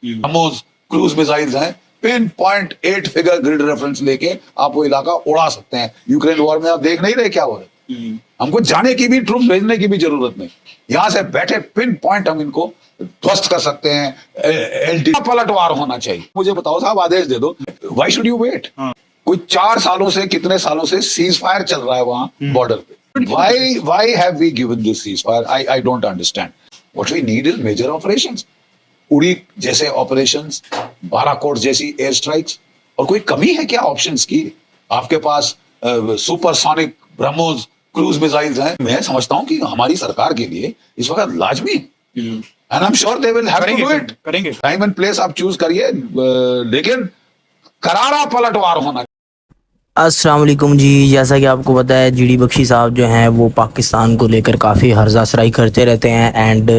BrahMos cruise missiles हैं, pin point 8 figure grid reference लेके आप वो इलाका उड़ा सकते हैं। यूक्रेन वॉर में आप देख नहीं रहे क्या हो रहा है। हमको जाने की भी, ट्रूप भेजने की भी जरूरत नहीं, यहां से बैठे पिन पॉइंट हम इनको ध्वस्त कर सकते हैं। एलटी पलटवार होना चाहिए। मुझे बताओ साहब, आदेश दे दो। Why should you wait? कोई 4 सालों से, कितने सालों से सीज फायर चल रहा है वहां बॉर्डर पे। Why have we given this ceasefire? I don't understand. What we need is major operations, Uri जैसे ऑपरेशंस, बाराकोट जैसी एयर स्ट्राइक्स। और कोई कमी है क्या ऑप्शंस की? आपके पास सुपरसोनिक ब्रह्मोस क्रूज मिसाइल्स हैं। मैं समझता हूं कि हमारी सरकार के लिए इस वक्त लाजमी, and I am sure they will have to do it. करेंगे। टाइम एंड प्लेस आप चूज करिए, लेकिन करारा पलटवार होना। अस्सलाम वालेकुम जी। जैसा कि आपको पता है, जीडी बख्शी साहब जो हैं वो पाकिस्तान को लेकर काफ़ी हर्जासराई करते रहते हैं एंड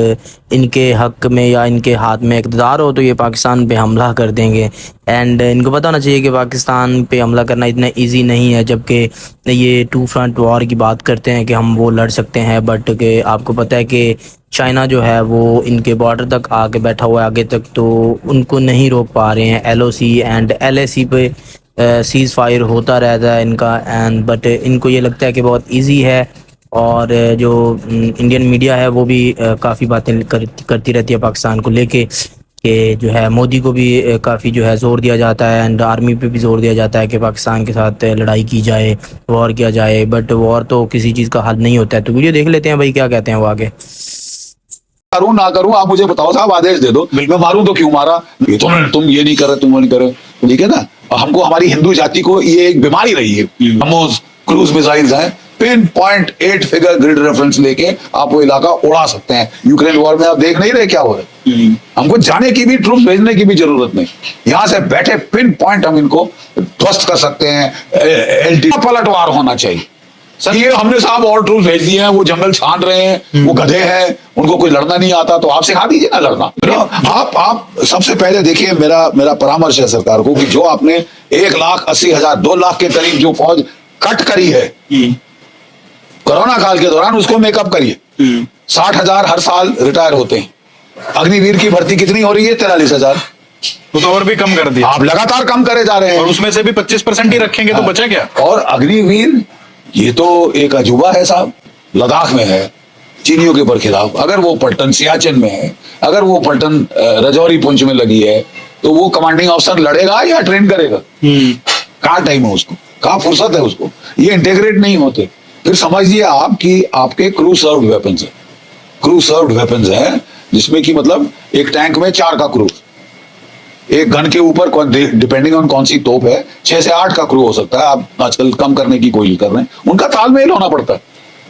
इनके हक में या इनके हाथ में इक़्तिदार हो तो ये पाकिस्तान पे हमला कर देंगे। एंड इनको पता होना चाहिए कि पाकिस्तान पे हमला करना इतना इजी नहीं है, जबकि ये 2 फ्रंट वॉर की बात करते हैं कि हम वो लड़ सकते हैं। बट के आपको पता है कि चाइना जो है वो इनके बॉर्डर तक आके बैठा हुआ है आगे तक, तो उनको नहीं रोक पा रहे हैं। LOC एंड LAC पे सीज़ फायर होता रहता है इनका, एंड बट इनको ये लगता है कि बहुत इजी है। और जो इंडियन मीडिया है वो भी काफ़ी बातें करती रहती है पाकिस्तान को लेके, कि जो है मोदी को भी काफ़ी जो है ज़ोर दिया जाता है एंड आर्मी पे भी ज़ोर दिया जाता है कि पाकिस्तान के साथ लड़ाई की जाए, वॉर किया जाए। बट वॉर तो किसी चीज़ का हल नहीं होता है। तो वीडियो देख लेते हैं भाई क्या कहते हैं वो आगे। करूं ना करूं, आप मुझे बताओ साहब, आदेश दे दो। मैं मारूं तो क्यों मारा? ये तुम ये नहीं कर रहे, तुम वो नहीं कर रहे, ठीक है ना। हमको, हमारी हिंदू जाति को ये एक बीमारी रही है। ब्रह्मोस क्रूज मिसाइल्स हैं, pin point 8 figure grid reference लेके आप वो इलाका उड़ा सकते हैं। यूक्रेन वॉर में आप देख नहीं रहे क्या हो रहा है। हमको जाने की भी, ट्रूप भेजने की भी जरूरत नहीं, यहां से बैठे पिन पॉइंट हम इनको ध्वस्त कर सकते हैं। एलटी पलटवार होना चाहिए। सर ये हमने साहब और ट्रूप भेज दिए हैं, वो जंगल छान रहे हैं, वो गधे हैं, उनको कोई लड़ना नहीं आता, तो आप सिखा दीजिए ना लड़ना। आप सबसे पहले देखिए, मेरा परामर्श है सरकार को कि जो आपने 1,80,000 2 लाख के करीब जो फौज कट करी है कोरोना काल के दौरान, उसको मेकअप करिए। 60,000 हर साल रिटायर होते हैं। अग्निवीर की भर्ती कितनी हो रही है? 43,000। तो और भी कम कर दिया। आप लगातार कम करे जा रहे हैं, और उसमें से भी 25% ही रखेंगे तो बचा क्या? और अग्निवीर ये तो एक अजूबा है साहब। लद्दाख में है चीनियों के बरखिलाफ, अगर वो पलटन सियाचिन में है, अगर वो पलटन रजौरी पुंछ में लगी है, तो वो कमांडिंग अफसर लड़ेगा या ट्रेन करेगा? कहाँ टाइम है उसको, कहाँ फुर्सत है उसको? ये इंटीग्रेट नहीं होते। फिर समझिए आप कि आपके क्रू सर्व्ड वेपन्स है, क्रू सर्व्ड वेपन्स है, जिसमें कि मतलब एक टैंक में 4 का क्रू, एक गन के ऊपर डिपेंडिंग ऑन कौन सी तोप है 6 से 8 का क्रू हो सकता है। आप आजकल कम करने की कोशिश कर रहे हैं, उनका तालमेल होना पड़ता है।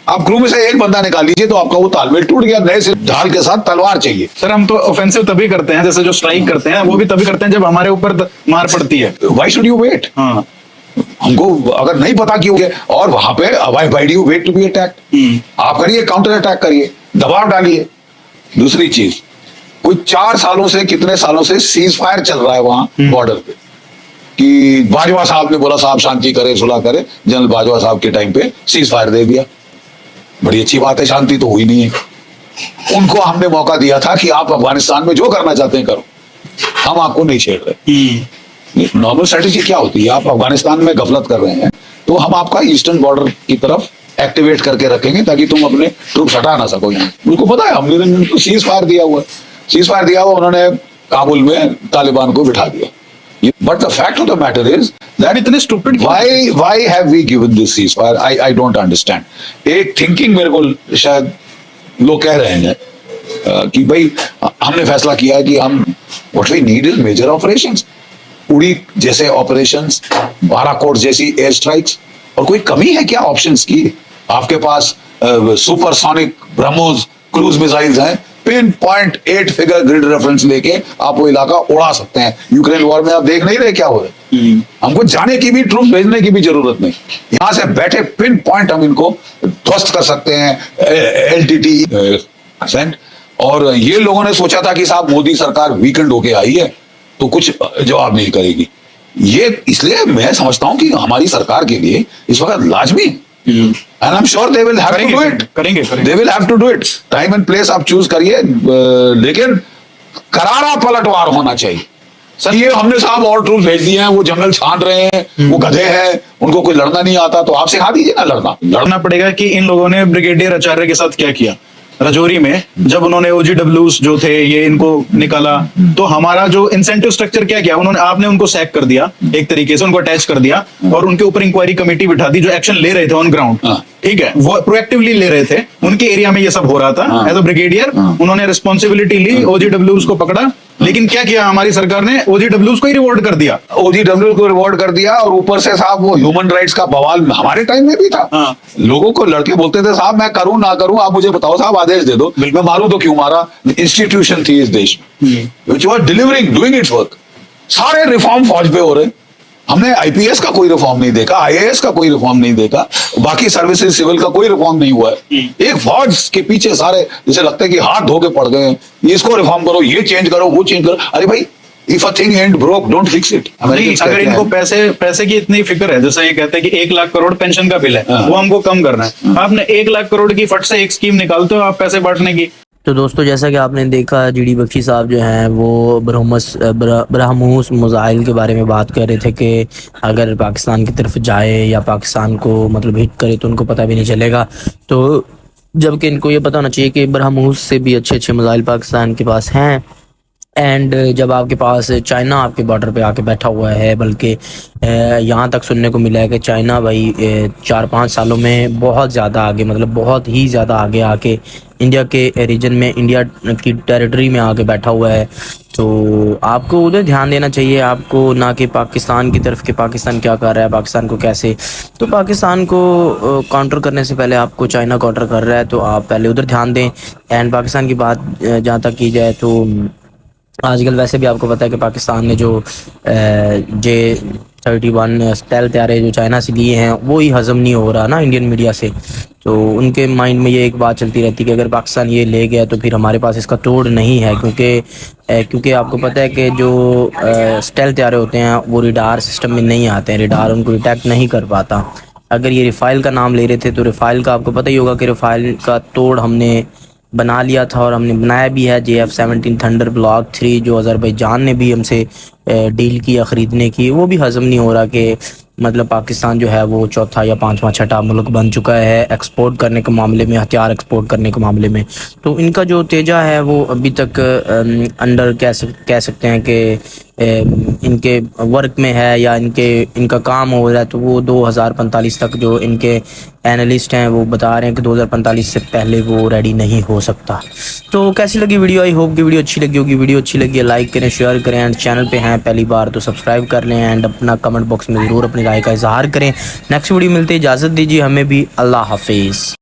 आप क्रू में से एक बंदा निकाल लीजिए तो आपका वो तालमेल टूट गया। नए से ढाल के साथ तलवार चाहिए। सर हम तो ऑफेंसिव तभी करते हैं, जैसे जो स्ट्राइक करते हैं वो भी तभी करते हैं जब हमारे ऊपर मार पड़ती है। Why should you wait? हमको अगर नहीं पता क्यों है, और वहां पे why do you wait to be attacked? आप करिए, काउंटर अटैक करिए, दबाव डालिए। दूसरी चीज, कोई 4 सालों से, कितने सालों से सीज फायर चल रहा है वहां बॉर्डर पे, कि बाजवा साहब ने बोला साहब शांति करे, सुलह करे। जनरल बाजवा साहब के टाइम पे सीज फायर दे दिया, बड़ी अच्छी बात है, शांति तो हुई नहीं है। उनको हमने मौका दिया था कि आप अफगानिस्तान में जो करना चाहते हैं करो, हम आपको नहीं छेड़ रहे। नॉर्मल स्ट्रेटेजी क्या होती है? आप अफगानिस्तान में गफलत कर रहे हैं तो हम आपका ईस्टर्न बॉर्डर की तरफ एक्टिवेट करके रखेंगे ताकि तुम अपने ट्रूप हटा ना सको यहाँ। उनको पता है हमने उनको सीज फायर दिया हुआ, सीज फायर दिया हुआ, उन्होंने काबुल में तालिबान को बिठा दिया। But the fact of the matter is that इतने stupid why have we given this ceasefire? I don't understand. एक थिंकिंग मेरे को शायद लोग कह रहे हैं कि भाई हमने फैसला किया है कि हम what we need is major operations, उड़ी जैसे ऑपरेशंस, बाराकोट जैसी एयर स्ट्राइक्स। और कोई कमी है क्या ऑप्शंस की? आपके पास सुपरसोनिक ब्रह्मोस क्रूज मिसाइल्स हैं, pin point 8 figure grid reference लेके आप वो इलाका उड़ा सकते हैं। यूक्रेन वॉर में आप देख नहीं रहे क्या हो रहा है। हमको जाने की भी, ट्रूप भेजने की भी जरूरत नहीं, यहां से बैठे पिन पॉइंट हम इनको ध्वस्त कर सकते हैं। LTT। और ये लोगों ने सोचा था कि साहब मोदी सरकार वीकेंड होके आई है तो कुछ जवाब नहीं करेगी। ये इसलिए मैं समझता हूं कि हमारी सरकार के लिए इस वक्त लाजमी, and I'm sure they will have to do it. करेंगे। They will have to do it. Time and place आप चूज करिए, लेकिन करारा पलटवार होना चाहिए। सर ये हमने साहब और ट्रूप भेज दिए हैं, वो जंगल छान रहे हैं, वो गधे हैं, उनको कोई लड़ना नहीं आता, तो आप सिखा दीजिए ना लड़ना। लड़ना पड़ेगा कि इन लोगों ने ब्रिगेडियर आचार्य के साथ क्या किया राजौरी में, जब उन्होंने OGWs जो थे ये इनको निकाला, तो हमारा जो इंसेंटिव स्ट्रक्चर क्या किया उन्होंने, आपने उनको सैक कर दिया, एक तरीके से उनको अटैच कर दिया और उनके ऊपर इंक्वायरी कमेटी बिठा दी जो एक्शन ले रहे थे ऑन ग्राउंड। हाँ। ठीक है, वो प्रोएक्टिवली ले रहे थे, उनके एरिया में ये सब हो रहा था। एज अ ब्रिगेडियर उन्होंने रिस्पॉन्सिबिलिटी ली, OGWs को पकड़ा, लेकिन क्या किया हमारी सरकार ने, OGWs को ही रिवॉर्ड कर दिया। OGW को रिवॉर्ड कर दिया और ऊपर से साहब वो ह्यूमन राइट्स का बवाल हमारे टाइम में भी था। हाँ। लोगों को लड़के बोलते थे साहब मैं करूं ना करूं आप मुझे बताओ साहब, आदेश दे दो, मैं मारूं तो क्यों मारा। इंस्टीट्यूशन थी इस देश में which was delivering doing it's work. सारे रिफॉर्म फौज पे हो रहे, हमने IPS का कोई रिफॉर्म नहीं देखा, IAS का कोई रिफॉर्म नहीं देखा, बाकी सर्विसेज सिविल का कोई रिफॉर्म नहीं हुआ है। एक फौज के पीछे सारे जैसे लगता है कि हाथ धो के पड़ गए हैं, इसको रिफॉर्म करो, ये चेंज करो, वो चेंज करो। अरे भाई if a thing and broke don't fix it. नहीं, अगर इनको पैसे की इतनी फिक्र है, जैसे ये कहते हैं कि 1 लाख करोड़ पेंशन का बिल है, वो हमको कम करना है, आपने 1 लाख करोड़ की फट से एक स्कीम निकालते हो आप पैसे बांटने की। तो दोस्तों जैसा कि आपने देखा GD बख्शी साहब जो हैं वो ब्रह्मोस मिसाइल के बारे में बात कर रहे थे कि अगर पाकिस्तान की तरफ जाए या पाकिस्तान को मतलब हिट करे तो उनको पता भी नहीं चलेगा। तो जबकि इनको ये पता होना चाहिए कि ब्रह्मोस से भी अच्छे अच्छे मिसाइल पाकिस्तान के पास हैं। एंड जब आपके पास चाइना आपके बॉर्डर पे आके बैठा हुआ है, बल्कि यहाँ तक सुनने को मिला है कि चाइना भाई 4-5 सालों में बहुत ज़्यादा आगे, मतलब बहुत ही ज़्यादा आगे आके इंडिया के रीजन में, इंडिया की टेरिटरी में आके बैठा हुआ है। तो आपको उधर ध्यान देना चाहिए, आपको ना कि पाकिस्तान की तरफ, कि पाकिस्तान क्या कर रहा है, पाकिस्तान को कैसे। तो पाकिस्तान को काउंटर करने से पहले आपको चाइना काउंटर कर रहा है तो आप पहले उधर ध्यान दें। एंड पाकिस्तान की बात जहाँ तक की जाए तो आजकल वैसे भी आपको पता है कि पाकिस्तान ने जो J-31 स्टेल्थ तैयारे जो चाइना से लिए हैं वो ही हज़म नहीं हो रहा ना इंडियन मीडिया से। तो उनके माइंड में ये एक बात चलती रहती है कि अगर पाकिस्तान ये ले गया तो फिर हमारे पास इसका तोड़ नहीं है, क्योंकि आपको पता है कि जो स्टेल्थ तैयारे होते हैं वो रिडार सिस्टम में नहीं आते हैं, रिडार उनको डिटेक्ट नहीं कर पाता। अगर ये रिफाइल का नाम ले रहे थे तो रिफाइल का आपको पता ही होगा कि रिफाइल का तोड़ हमने बना लिया था और हमने बनाया भी है। JF-17 थंडर ब्लॉक 3 जो अज़रबैजान ने भी हमसे डील किया ख़रीदने की, वो भी हज़म नहीं हो रहा कि मतलब पाकिस्तान जो है वो चौथा या 5वां 6ठा मुल्क बन चुका है एक्सपोर्ट करने के मामले में, हथियार एक्सपोर्ट करने के मामले में। तो इनका जो तेजा है वो अभी तक अंडर कह सकते हैं कि इनके वर्क में है या इनका काम हो रहा है। तो वो 2045 तक जो इनके एनालिस्ट हैं वो बता रहे हैं कि 2045 से पहले वो रेडी नहीं हो सकता। तो कैसी लगी वीडियो? आई होप कि वीडियो अच्छी लगी होगी। वीडियो अच्छी लगी है लाइक करें, शेयर करें, एंड चैनल पे हैं पहली बार तो सब्सक्राइब कर लें, एंड अपना कमेंट बॉक्स में ज़रूर अपनी राय का इजहार करें। नेक्स्ट वीडियो मिलते, इजाज़त दीजिए हमें भी। अल्लाह हाफिज़।